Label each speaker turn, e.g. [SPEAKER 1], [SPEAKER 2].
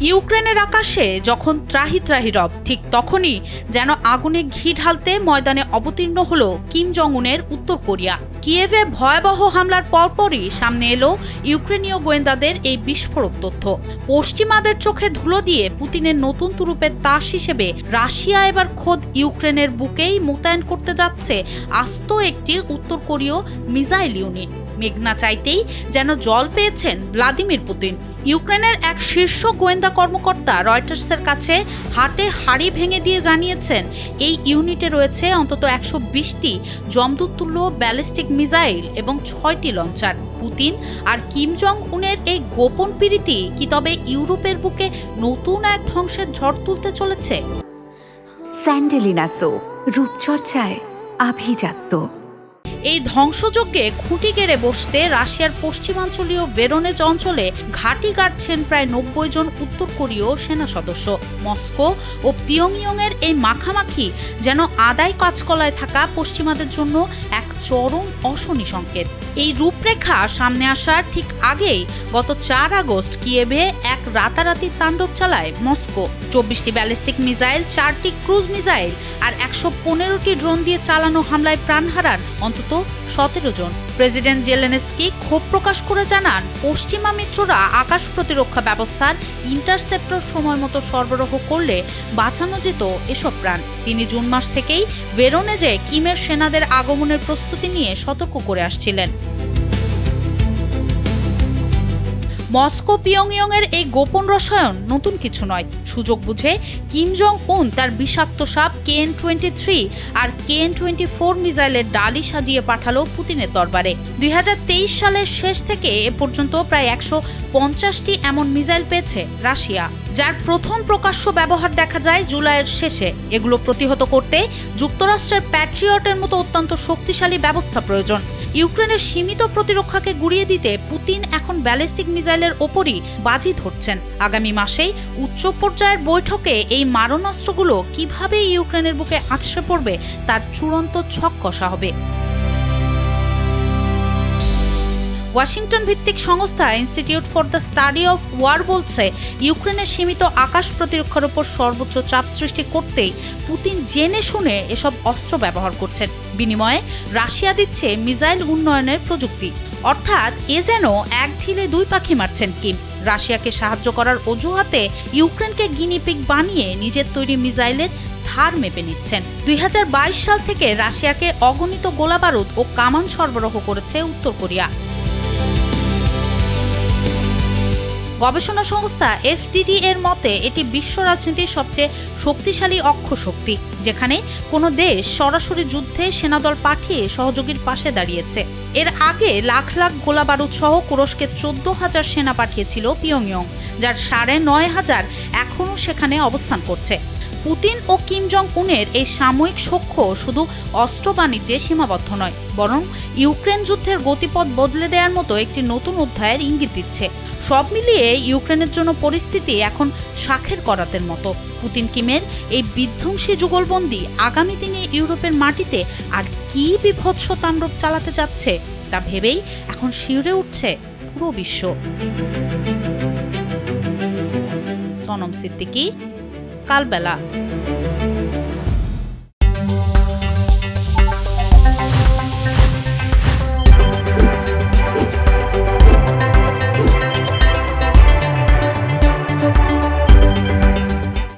[SPEAKER 1] ইউক্রেনের আকাশে যখন ত্রাহি ত্রাহি রব, ঠিক তখনই যেন আগুনে ঘি ঢালতে ময়দানে অবতীর্ণ হলো কিম জং উনের উত্তর কোরিয়া। কিয়েভে ভয়াবহ হামলার পরপরই সামনে এলো ইউক্রেনীয় গোয়েন্দাদের এই বিস্ফোরক তথ্য। পশ্চিমাদের চোখে ধুলো দিয়ে পুতিনের নতুন তুরুপের তাস হিসেবে রাশিয়া এবার খোদ ইউক্রেনের বুকেই মোতায়েন করতে যাচ্ছে আস্ত একটি উত্তর কোরীয় মিসাইল ইউনিট। মেঘনা চাইতেই যেন জল পেয়েছেন ভ্লাদিমির পুতিন। ইউক্রেনের এক শীর্ষ গোয়েন্দা কর্মকর্তা রয়টার্সের কাছে হাটে হাড়ি ভেঙে দিয়ে জানিয়েছেন, এই ইউনিটে রয়েছে অন্তত 120টি যমদূততুল্য ব্যালিস্টিক মিসাইল এবং 6টি লঞ্চার। পুতিন আর কিম জং উনের এই গোপন প্রীতি কি তবে ইউরোপের বুকে নতুন এক ধ্বংসের ঝড় তুলতে চলেছে?
[SPEAKER 2] স্যান্ডেলিনা সো, রূপচর্চায় আভিজাত্য।
[SPEAKER 1] এই ধ্বংসযজ্ঞে খুঁটি গেড়ে বসতে রাশিয়ার পশ্চিমাঞ্চলীয় ভেরোনেজ অঞ্চলে ঘাঁটি গাড়ছেন প্রায় 90 জন উত্তর কোরীয় সেনা সদস্য। মস্কো ও পিয়ংইয়ং এর এই মাখামাখি যেন আদায় কাঁচকলায় থাকা পশ্চিমাদের জন্য এক চরম অশনি সংকেত। এই রূপরেখা সামনে আসার ঠিক আগেই গত 4 আগস্ট কিয়েভে এক রাতারাতি তাণ্ডব চালায় মস্কো। 24টি ব্যালিস্টিক মিসাইল, 4টি ক্রুজ মিসাইল আর 115টি ড্রোন দিয়ে চালানো হামলায় প্রাণ হারান অন্তত 17 জন। প্রেসিডেন্ট জেলেনস্কি ক্ষোভ প্রকাশ করে জানান, পশ্চিমা মিত্ররা আকাশ প্রতিরক্ষা ব্যবস্থার ইন্টারসেপ্টর সময় মতো সরবরাহ করলে বাঁচানো যেত এসব প্রাণ। তিনি জুন মাস থেকেই ভেরোনেজে কিমের সেনাদের আগমনের প্রস্তুতি নিয়ে সতর্ক করে আসছিলেন। মস্কো পিয়ংইয়ং এর এই গোপন রসায়ন নতুন কিছু নয়। সুযোগ বুঝে কিম জং উন তার বিষাক্ত সাপ KN-23 আর KN-24 মিসাইলের ডালি সাজিয়ে পাঠালো পুতিনের দরবারে। 2023 সালের শেষ থেকে এ পর্যন্ত প্রায় 150টি এমন মিসাইল পেয়েছে রাশিয়া, যার প্রথম প্রকাশ্য ব্যবহার দেখা যায় জুলাইয়ের শেষে। এগুলো প্রতিহত করতে যুক্তরাষ্ট্রের প্যাট্রিয়টের মতো অত্যন্ত শক্তিশালী ব্যবস্থা প্রয়োজন। ইউক্রেনের সীমিত প্রতিরক্ষাকে গুড়িয়ে দিতে পুতিন এখন ব্যালিস্টিক মিসাইলের ওপরই বাজি ধরছেন। আগামী মাসেই উচ্চ পর্যায়ের বৈঠকে এই মারণাস্ত্রগুলো কিভাবে ইউক্রেনের বুকে আছড়ে পড়বে তার চূড়ান্ত ছক কষা হবে। ওয়াশিংটন ভিত্তিক সংস্থা institute for the study of war বলছে, ইউক্রেনের সীমিত আকাশ প্রতিরক্ষার উপর সর্বোচ্চ চাপ সৃষ্টি করতেই পুতিন জেনে শুনে এসব অস্ত্র ব্যবহার করছেন। বিনিময়ে রাশিয়া দিচ্ছে মিসাইল উন্নয়নের প্রযুক্তি। অর্থাৎ এ যেন এক ঢিলে 2 পাখি মারছেন কিম। রাশিয়াকে সাহায্য করার অজুহাতে ইউক্রেনকে গিনিপিগ বানিয়ে নিজের তৈরি মিসাইলের ধার মেপে নিচ্ছেন। 2022 সাল থেকে রাশিয়াকে অগণিত গোলাবারুদ ও কামান সরবরাহ করেছে উত্তর কোরিয়া। গবেষণা সংস্থা FDD এর মতে, এটি বিশ্ব রাজনীতির সবচেয়ে শক্তিশালী অক্ষ শক্তি, যেখানে কোনো দেশ সরাসরি যুদ্ধে সেনাদল পাঠিয়ে সহযোগীর পাশে দাঁড়িয়েছে। এর আগে লাখ লাখ গোলাবারুদ সহ তুরস্কে 14,000 সেনা পাঠিয়েছিল পিয়ংইয়ং, যার 9,500 এখনও সেখানে অবস্থান করছে। পুতিন ও কিম জং উনের এই সাময়িক সখ্য শুধু অস্ত্র বাণিজ্যে সীমাবদ্ধ নয়, বরং ইউক্রেন যুদ্ধের গতিপথ বদলে দেওয়ার মতো একটি নতুন অধ্যায়ের ইঙ্গিত দিচ্ছে। সব মিলিয়ে ইউক্রেনের জন্য পরিস্থিতি এখন শাখের করাতের মতো। পুতিন কিমের এই বিধ্বংসী যুগলবন্দি আগামী দিনে ইউরোপের মাটিতে আর কি বিভৎস তাণ্ডব চালাতে যাচ্ছে তা ভেবেই এখন শিউরে উঠছে পুরো বিশ্ব। সনম সিদ্দিকী, কালবেলা।